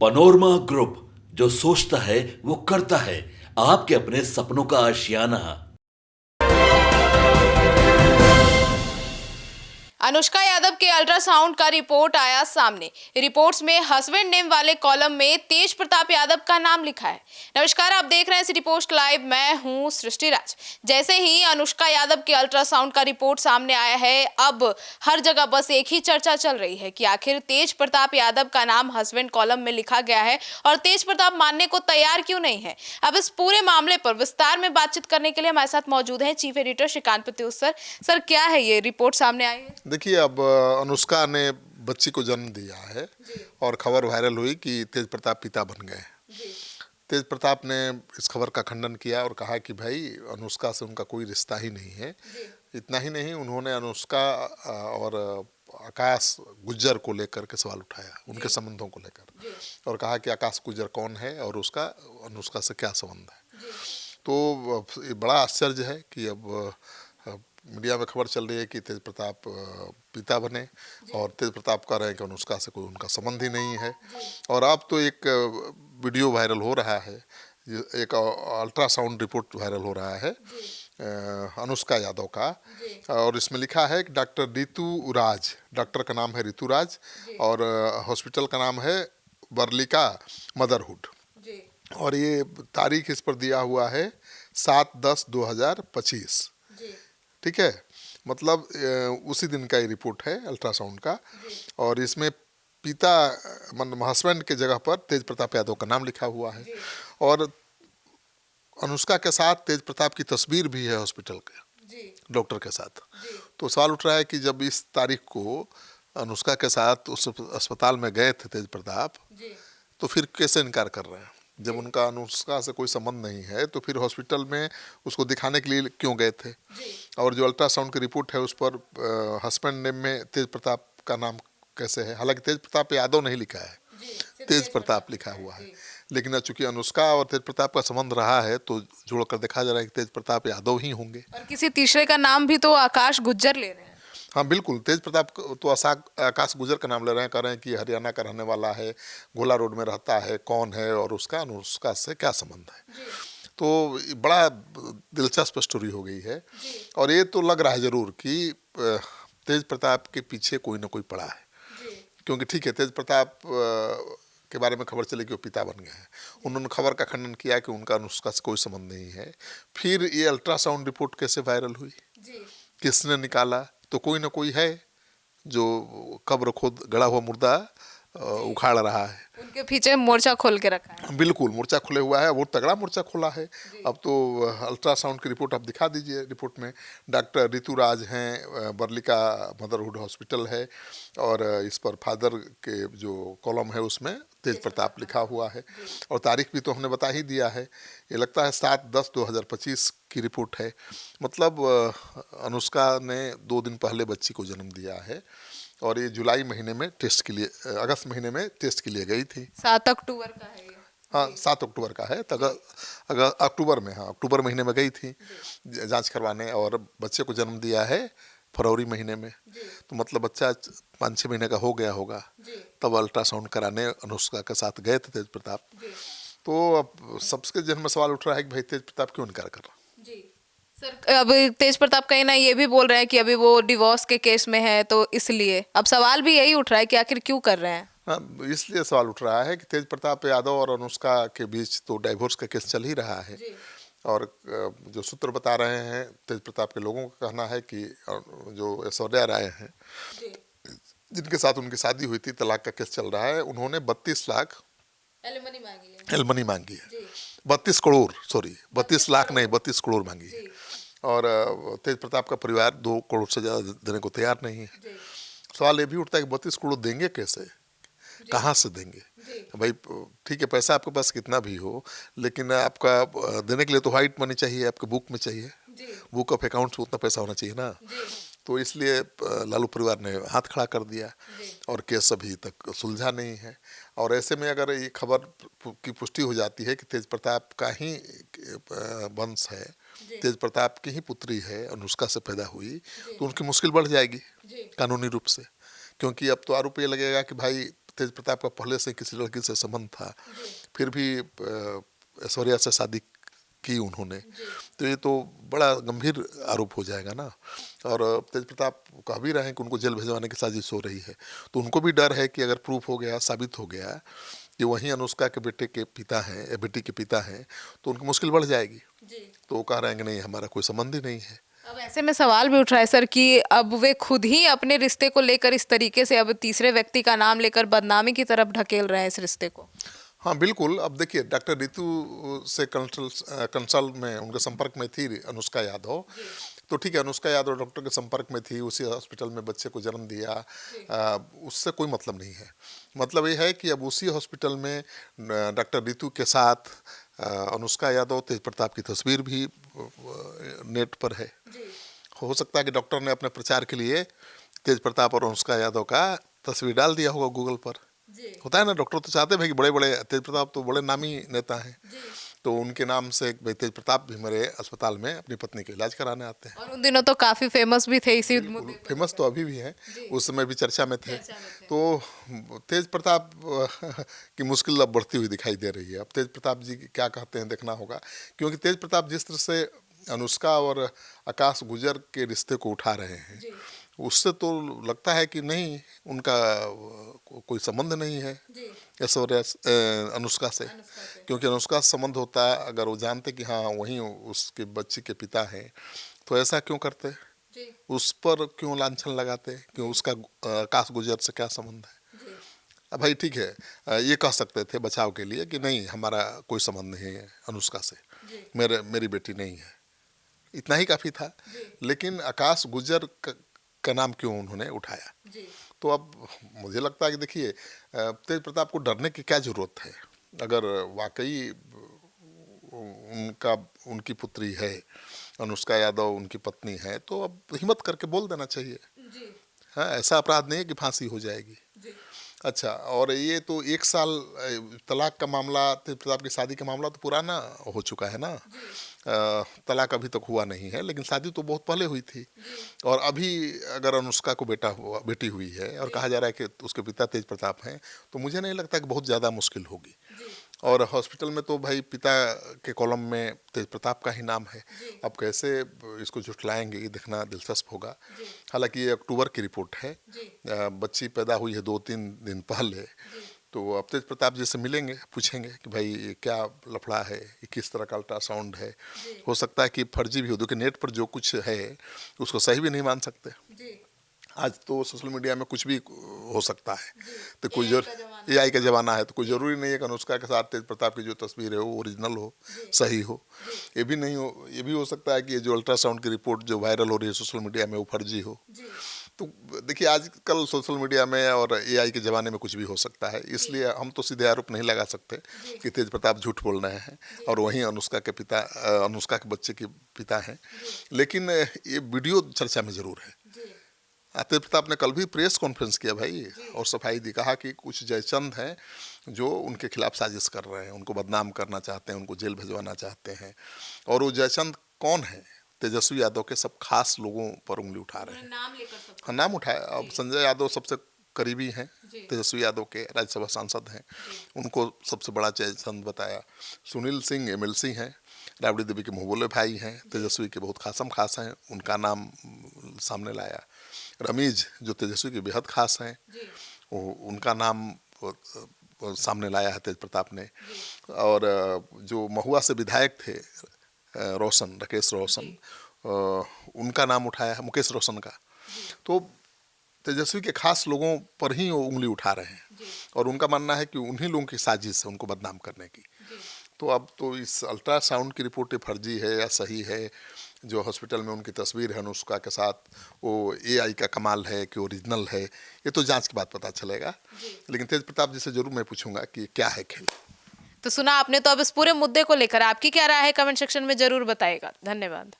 Panorama group, जो सोचता है वो करता है। आपके अपने सपनों का आशियाना। अनुष्का यादव के अल्ट्रासाउंड का रिपोर्ट आया सामने। रिपोर्ट्स में हस्बैंड नेम वाले कॉलम में तेज प्रताप यादव का नाम लिखा है। नमस्कार, आप देख रहे हैं सिटी पोस्ट लाइव। मैं हूं सृष्टि राज। जैसे ही अनुष्का यादव के अल्ट्रासाउंड का रिपोर्ट सामने आया है, अब हर जगह बस एक ही चर्चा चल रही है कि आखिर तेज प्रताप यादव का नाम हस्बैंड कॉलम में लिखा गया है और तेज प्रताप मानने को तैयार क्यों नहीं है। अब इस पूरे मामले पर विस्तार में बातचीत करने के लिए हमारे साथ मौजूद हैं chief editor Shrikant Pratyush sir. Sir, क्या है ये रिपोर्ट सामने आई है? देखिए, अब अनुष्का ने बच्ची को जन्म दिया है और खबर वायरल हुई कि तेज प्रताप पिता बन गए। तेज प्रताप ने इस खबर का खंडन किया और कहा कि भाई, अनुष्का से उनका कोई रिश्ता ही नहीं है। इतना ही नहीं, उन्होंने अनुष्का और आकाश गुज्जर को लेकर के सवाल उठाया, उनके संबंधों को लेकर, और कहा कि आकाश गुज्जर कौन है और उसका अनुष्का से क्या संबंध है। तो ये बड़ा आश्चर्य है कि अब मीडिया में खबर चल रही है कि तेज प्रताप पिता बने और तेज प्रताप कह रहे हैं कि अनुष्का से कोई उनका संबंध ही नहीं है। और अब तो एक वीडियो वायरल हो रहा है, एक अल्ट्रासाउंड रिपोर्ट वायरल हो रहा है अनुष्का यादव का, और इसमें लिखा है कि डॉक्टर ऋतुराज, डॉक्टर का नाम है ऋतुराज और हॉस्पिटल का नाम है बर्लिका मदरहुड, और ये तारीख इस पर दिया हुआ है 7/10/2025। ठीक है, मतलब उसी दिन का ये रिपोर्ट है अल्ट्रासाउंड का, और इसमें पिता मतलब हस्बैंड के जगह पर तेज प्रताप यादव का नाम लिखा हुआ है, और अनुष्का के साथ तेज प्रताप की तस्वीर भी है हॉस्पिटल के डॉक्टर के साथ। तो सवाल उठ रहा है कि जब इस तारीख को अनुष्का के साथ उस अस्पताल में गए थे तेज प्रताप, तो फिर कैसे इनकार कर रहे हैं? जब उनका अनुष्का से कोई संबंध नहीं है तो फिर हॉस्पिटल में उसको दिखाने के लिए क्यों गए थे? और जो अल्ट्रासाउंड की रिपोर्ट है उस पर हस्बैंड नेम में तेज प्रताप का नाम कैसे है? हालांकि तेज प्रताप यादव नहीं लिखा है, तेज प्रताप लिखा हुआ है, लेकिन चूंकि अनुष्का और तेज प्रताप का संबंध रहा है तो जोड़कर देखा जा रहा है कि तेज प्रताप यादव ही होंगे। और किसी तीसरे का नाम भी तो आकाश गुज्जर ले रहे हैं। हाँ बिल्कुल, तेज प्रताप तो आकाश गुजर का नाम ले रहे हैं, कह रहे हैं कि हरियाणा का रहने वाला है, गोला रोड में रहता है, कौन है और उसका अनुष्का से क्या संबंध है। तो बड़ा दिलचस्प स्टोरी हो गई है, और ये तो लग रहा है जरूर कि तेज प्रताप के पीछे कोई ना कोई पड़ा है, क्योंकि ठीक है, तेज प्रताप के बारे में खबर चली कि वो पिता बन गए हैं, उन्होंने खबर का खंडन किया कि उनका अनुष्का से कोई संबंध नहीं है। फिर ये अल्ट्रासाउंड रिपोर्ट कैसे वायरल हुई, किसने निकाला? तो कोई ना कोई है जो कब्र खोद गड़ा हुआ मुर्दा उखाड़ रहा है, उनके पीछे मोर्चा खोल के रखा है। बिल्कुल मोर्चा खुले हुआ है, वो तगड़ा मोर्चा खुला है। अब तो अल्ट्रासाउंड की रिपोर्ट आप दिखा दीजिए। रिपोर्ट में डॉक्टर ऋतुराज हैं, बर्लिका मदरहुड हॉस्पिटल है, और इस पर फादर के जो कॉलम है उसमें तेज प्रताप लिखा हुआ है, और तारीख भी तो हमने बता ही दिया है। ये लगता है 7/10/2025 की रिपोर्ट है। मतलब अनुष्का ने 2 दिन पहले बच्ची को जन्म दिया है, और ये जुलाई महीने में टेस्ट के लिए, अगस्त महीने में टेस्ट के लिए गई थी। 7 अक्टूबर का है ये। हाँ, 7 अक्टूबर का है, तो अगर अक्टूबर में, हाँ अक्टूबर महीने में गई थी जांच करवाने, और बच्चे को जन्म दिया है फरवरी महीने में। तो मतलब बच्चा 5-6 महीने का हो गया होगा, तब अल्ट्रासाउंड कराने अनुष्का के साथ गए थे तेज प्रताप। तो अब सबके जन्म में सवाल उठ रहा है कि भाई तेज प्रताप क्यों इनकार कर रहा? सर, अब तेज प्रताप कहीं ना ये भी बोल रहे हैं कि अभी वो डिवोर्स के केस में है, तो इसलिए अब सवाल भी यही उठ रहा है कि आखिर क्यों कर रहे हैं। हाँ, इसलिए सवाल उठ रहा है कि तेज प्रताप यादव और अनुष्का के बीच तो डाइवोर्स का केस चल ही रहा है, और जो सूत्र बता रहे हैं तेज प्रताप के लोगों का कहना है कि जो ऐश्वर्या राय हैं, जिनके साथ उनकी शादी हुई थी, तलाक का केस चल रहा है, उन्होंने 32 लाख एलमनी मांगी है। 32 करोड़, सॉरी 32 लाख नहीं, 32 करोड़ मांगी है, और तेज प्रताप का परिवार 2 करोड़ से ज़्यादा देने को तैयार नहीं है। सवाल ये भी उठता है कि 32 करोड़ देंगे कैसे, कहाँ से देंगे? भाई ठीक है, पैसा आपके पास कितना भी हो, लेकिन आपका देने के लिए तो वाइट मनी चाहिए, आपके बुक में चाहिए, बुक ऑफ अकाउंट्स में उतना पैसा होना चाहिए ना। तो इसलिए लालू परिवार ने हाथ खड़ा कर दिया, और केस अभी तक सुलझा नहीं है। और ऐसे में अगर ये खबर की पुष्टि हो जाती है कि तेज प्रताप का ही वंश है, तेज प्रताप की ही पुत्री है, अनुष्का से पैदा हुई, तो उनकी मुश्किल बढ़ जाएगी कानूनी रूप से, क्योंकि अब तो आरोप ये लगेगा कि भाई तेज प्रताप का पहले से किसी लड़की से संबंध था, फिर भी ऐश्वर्या से शादी की उन्होंने, तो ये तो बड़ा गंभीर आरोप हो जाएगा ना। और तेज प्रताप कह भी रहे हैं कि उनको जेल भिजवाने की साजिश हो रही है, तो उनको भी डर है कि अगर प्रूफ हो गया, साबित हो गया कि वहीं अनुष्का के बेटे के पिता हैं या बेटी के पिता हैं, तो उनकी मुश्किल बढ़ जाएगी। तो वो कह रहे हैं कि नहीं, हमारा कोई संबंध ही नहीं है। अब ऐसे में सवाल भी उठ रहा है सर कि अब वे खुद ही अपने रिश्ते को लेकर इस तरीके से अब तीसरे व्यक्ति का नाम लेकर बदनामी की तरफ ढकेल रहे हैं इस रिश्ते को। हाँ बिल्कुल। अब देखिए, डॉक्टर रितु से कंसल्ट में उनके संपर्क में थी अनुष्का यादव, तो ठीक है, अनुष्का यादव डॉक्टर के संपर्क में थी, उसी हॉस्पिटल में बच्चे को जन्म दिया, उससे कोई मतलब नहीं है। मतलब ये है कि अब उसी हॉस्पिटल में डॉक्टर रितु के साथ अनुष्का यादव, तेज प्रताप की तस्वीर भी नेट पर है। हो सकता है कि डॉक्टर ने अपने प्रचार के लिए तेज प्रताप और अनुष्का यादव का तस्वीर डाल दिया होगा गूगल पर। होता है ना, डॉक्टर तो चाहते हैं कि बड़े बड़े, तेज प्रताप तो बड़े नामी नेता हैं, तो उनके नाम से भाई तेज प्रताप भी मेरे अस्पताल में अपनी पत्नी का इलाज कराने आते हैं। और उन दिनों तो काफी फेमस भी थे इसी मुद्दे पर। फेमस तो अभी भी हैं, उस समय भी चर्चा में थे। तो तेज प्रताप की मुश्किल अब बढ़ती हुई दिखाई दे रही है। अब तेज प्रताप जी क्या कहते हैं देखना होगा, क्योंकि तेज प्रताप जिस तरह से अनुष्का और आकाश गुजर के रिश्ते को उठा रहे हैं, उससे तो लगता है कि नहीं, उनका कोई संबंध नहीं है ऐश्वर्या अनुष्का से। क्योंकि अनुष्का से संबंध होता, अगर वो जानते कि हाँ वहीं उसके बच्चे के पिता हैं, तो ऐसा क्यों करते, उस पर क्यों लांछन लगाते, क्यों, उसका आकाश गुजर से क्या संबंध है। अब भाई ठीक है, ये कह सकते थे बचाव के लिए कि नहीं, हमारा कोई संबंध नहीं है अनुष्का से, मेरी बेटी नहीं है, इतना ही काफ़ी था। लेकिन आकाश गुजर का नाम क्यों उन्होंने उठाया। तो अब मुझे लगता है कि देखिए, तेज प्रताप को डरने की क्या ज़रूरत है। अगर वाकई उनकी पुत्री है, अनुष्का यादव उनकी पत्नी है, तो अब हिम्मत करके बोल देना चाहिए। हाँ, ऐसा अपराध नहीं है कि फांसी हो जाएगी। अच्छा, और ये तो 1 साल तलाक का मामला, तेज प्रताप की शादी का मामला तो पुराना हो चुका है ना। तलाक अभी तक हुआ नहीं है, लेकिन शादी तो बहुत पहले हुई थी। और अभी अगर अनुष्का को बेटी हुई है और कहा जा रहा है कि उसके पिता तेज प्रताप हैं, तो मुझे नहीं लगता कि बहुत ज़्यादा मुश्किल होगी। और हॉस्पिटल में तो भाई पिता के कॉलम में तेज प्रताप का ही नाम है। अब कैसे इसको झुठलाएंगे, ये देखना दिलचस्प होगा। हालांकि ये अक्टूबर की रिपोर्ट है, बच्ची पैदा हुई है 2-3 दिन पहले। तो अब तेज प्रताप जी से मिलेंगे, पूछेंगे कि भाई ये क्या लफड़ा है, ये किस तरह का अल्ट्रासाउंड है। हो सकता है कि फर्जी भी हो, क्योंकि नेट पर जो कुछ है उसको सही भी नहीं मान सकते। आज तो सोशल मीडिया में कुछ भी हो सकता है, तो कोई AI का ज़माना है, तो कोई ज़रूरी नहीं है कि अनुष्का के साथ तेज प्रताप की जो तस्वीर है वो ओरिजिनल हो, सही हो। ये भी हो सकता है कि ये जो अल्ट्रासाउंड की रिपोर्ट जो वायरल हो रही है सोशल मीडिया में, वो फर्जी हो। तो देखिए, आजकल सोशल मीडिया में और AI के ज़माने में कुछ भी हो सकता है, इसलिए हम तो सीधे आरोप नहीं लगा सकते कि तेज प्रताप झूठ बोल रहे हैं और वहीं अनुष्का के बच्चे के पिता हैं। लेकिन ये वीडियो चर्चा में ज़रूर है। तेज प्रताप ने कल भी प्रेस कॉन्फ्रेंस किया भाई, और सफाई दी, कहा कि कुछ जयचंद हैं जो उनके खिलाफ साजिश कर रहे हैं, उनको बदनाम करना चाहते हैं, उनको जेल भिजवाना चाहते हैं। और वो जयचंद कौन है? तेजस्वी यादव के सब खास लोगों पर उंगली उठा रहे हैं। हाँ, नाम उठाया। अब संजय यादव सबसे करीबी हैं तेजस्वी यादव के, राज्यसभा सांसद हैं, उनको सबसे बड़ा जयचंद बताया। सुनील सिंह MLC हैं, राबड़ी देवी के मुँहबोले भाई हैं, तेजस्वी के बहुत खासम खास हैं, उनका नाम सामने लाया। रमीज जो तेजस्वी के बेहद खास हैं, उनका नाम सामने लाया है तेज प्रताप ने। और जो महुआ से विधायक थे राकेश रोशन, उनका नाम उठाया है, मुकेश रोशन का। तो तेजस्वी के खास लोगों पर ही वो उंगली उठा रहे हैं, और उनका मानना है कि उन्हीं लोगों की साजिश है उनको बदनाम करने की। तो अब तो इस अल्ट्रासाउंड की रिपोर्ट फर्जी है या सही है, जो हॉस्पिटल में उनकी तस्वीर है अनुष्का के साथ, वो AI का कमाल है कि ओरिजिनल है, ये तो जांच के बाद पता चलेगा। लेकिन तेज प्रताप जी से जरूर मैं पूछूंगा कि क्या है खेल। तो सुना आपने, तो अब इस पूरे मुद्दे को लेकर आपकी क्या राय है, कमेंट सेक्शन में जरूर बताइएगा। धन्यवाद।